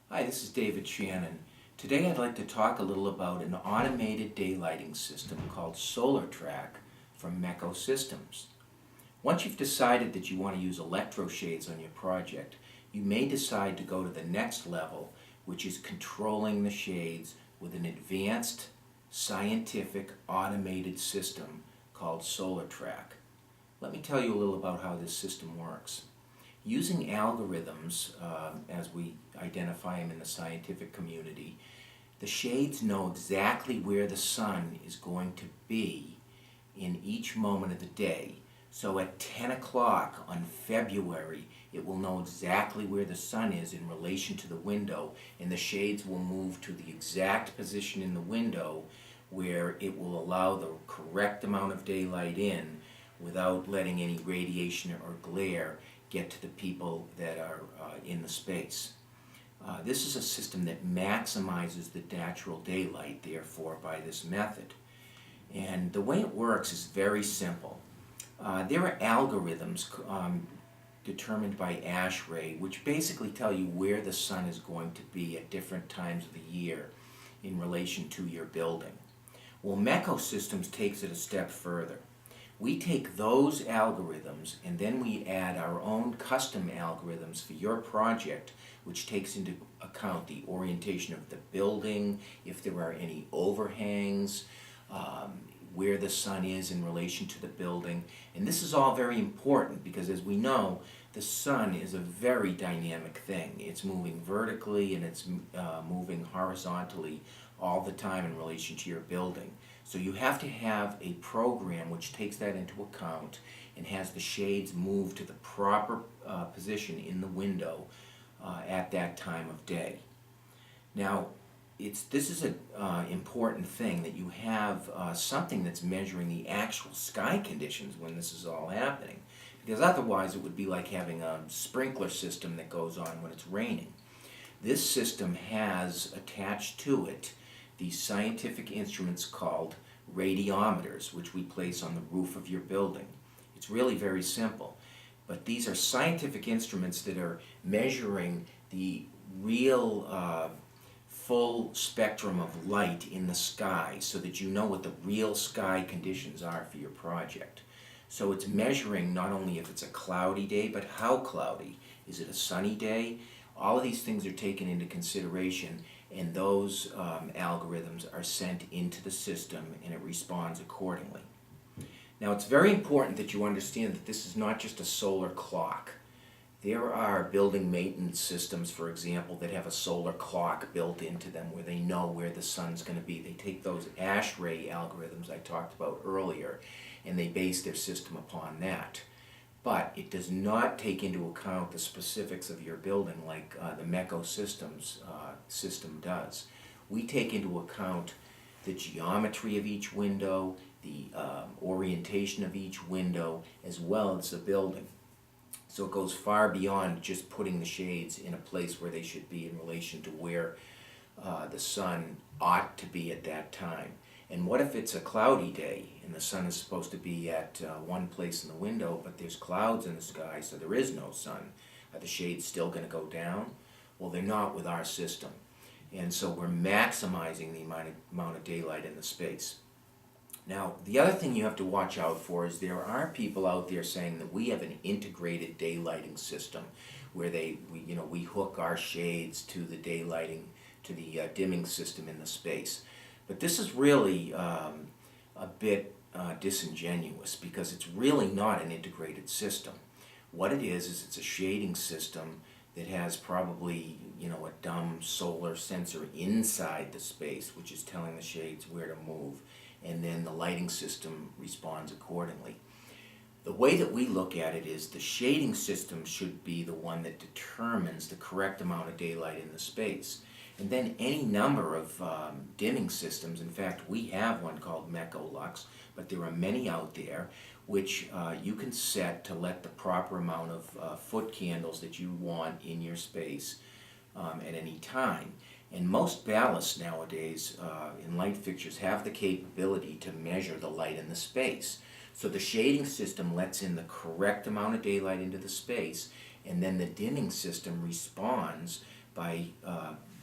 Hi, this is David Shannon. Today I'd like to talk a little about an automated daylighting system called SolarTrac from MechoSystems. Once you've decided that you want to use electro shades on your project, you may decide to go to the next level, which is controlling the shades with an advanced, scientific, automated system called SolarTrac. Let me tell you a little about how this system works. Using algorithms, as we identify them in the scientific community, the shades know exactly where the sun is going to be in each moment of the day. So at 10 o'clock on February, it will know exactly where the sun is in relation to the window, and the shades will move to the exact position in the window where it will allow the correct amount of daylight in without letting any radiation or glare get to the people that are in the space. This is a system that maximizes the natural daylight, therefore, by this method. And the way it works is very simple. There are algorithms determined by ASHRAE, which basically tell you where the sun is going to be at different times of the year in relation to your building. Well, MechoSystems takes it a step further. We take those algorithms and then we add our own custom algorithms for your project, which takes into account the orientation of the building, if there are any overhangs, where the sun is in relation to the building. And this is all very important because, as we know, the sun is a very dynamic thing. It's moving vertically and it's moving horizontally all the time in relation to your building. So you have to have a program which takes that into account and has the shades move to the proper position in the window at that time of day. Now, this is an important thing that you have something that's measuring the actual sky conditions when this is all happening, because otherwise it would be like having a sprinkler system that goes on when it's raining. This system has attached to it these scientific instruments called radiometers, which we place on the roof of your building. It's really very simple, but these are scientific instruments that are measuring the real full spectrum of light in the sky so that you know what the real sky conditions are for your project. So it's measuring not only if it's a cloudy day, but how cloudy. Is it a sunny day? All of these things are taken into consideration, and those algorithms are sent into the system and it responds accordingly. Now, it's very important that you understand that this is not just a solar clock. There are building maintenance systems, for example, that have a solar clock built into them where they know where the sun's going to be. They take those ASHRAE algorithms I talked about earlier and they base their system upon that. But it does not take into account the specifics of your building like the MechoSystems system does. We take into account the geometry of each window, the orientation of each window, as well as the building. So it goes far beyond just putting the shades in a place where they should be in relation to where the sun ought to be at that time. And what if it's a cloudy day and the sun is supposed to be at one place in the window, but there's clouds in the sky, so there is no sun? Are the shades still going to go down? Well, they're not with our system. And so we're maximizing the amount of daylight in the space. Now, the other thing you have to watch out for is there are people out there saying that we have an integrated daylighting system where we hook our shades to the daylighting, to the dimming system in the space. But this is really a bit disingenuous because it's really not an integrated system. What it is it's a shading system that has probably a dumb solar sensor inside the space which is telling the shades where to move, and then the lighting system responds accordingly. The way that we look at it is the shading system should be the one that determines the correct amount of daylight in the space. And then any number of dimming systems, in fact we have one called MechoLux, but there are many out there which you can set to let the proper amount of foot candles that you want in your space at any time. And most ballasts nowadays in light fixtures have the capability to measure the light in the space. So the shading system lets in the correct amount of daylight into the space, and then the dimming system responds by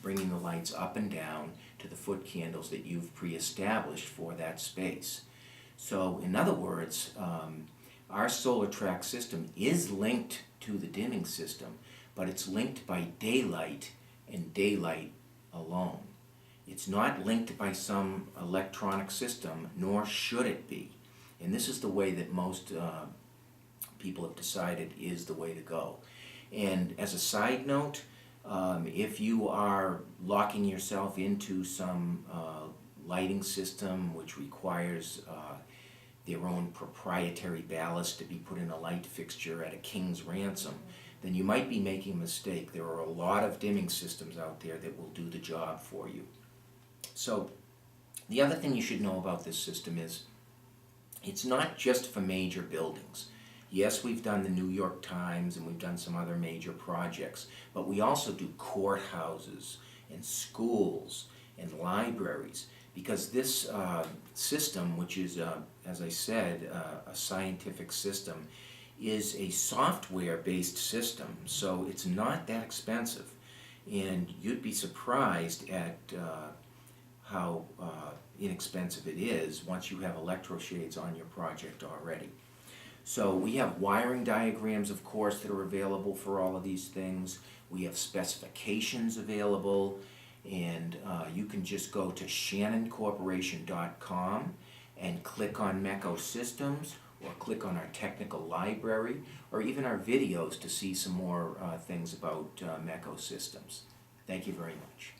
bringing the lights up and down to the foot candles that you've pre-established for that space. So in other words, our SolarTrac system is linked to the dimming system, but it's linked by daylight and daylight alone. It's not linked by some electronic system, nor should it be. And this is the way that most people have decided is the way to go. And as a side note, if you are locking yourself into some lighting system which requires their own proprietary ballast to be put in a light fixture at a king's ransom, then you might be making a mistake. There are a lot of dimming systems out there that will do the job for you. So the other thing you should know about this system is it's not just for major buildings. Yes, we've done the New York Times and we've done some other major projects, but we also do courthouses and schools and libraries, because this system, which is, as I said, a scientific system, is a software-based system, so it's not that expensive. And you'd be surprised at how inexpensive it is once you have electroshades on your project already. So we have wiring diagrams, of course, that are available for all of these things. We have specifications available, and you can just go to shannoncorporation.com and click on MechoSystems, or click on our technical library, or even our videos to see some more things about MechoSystems. Thank you very much.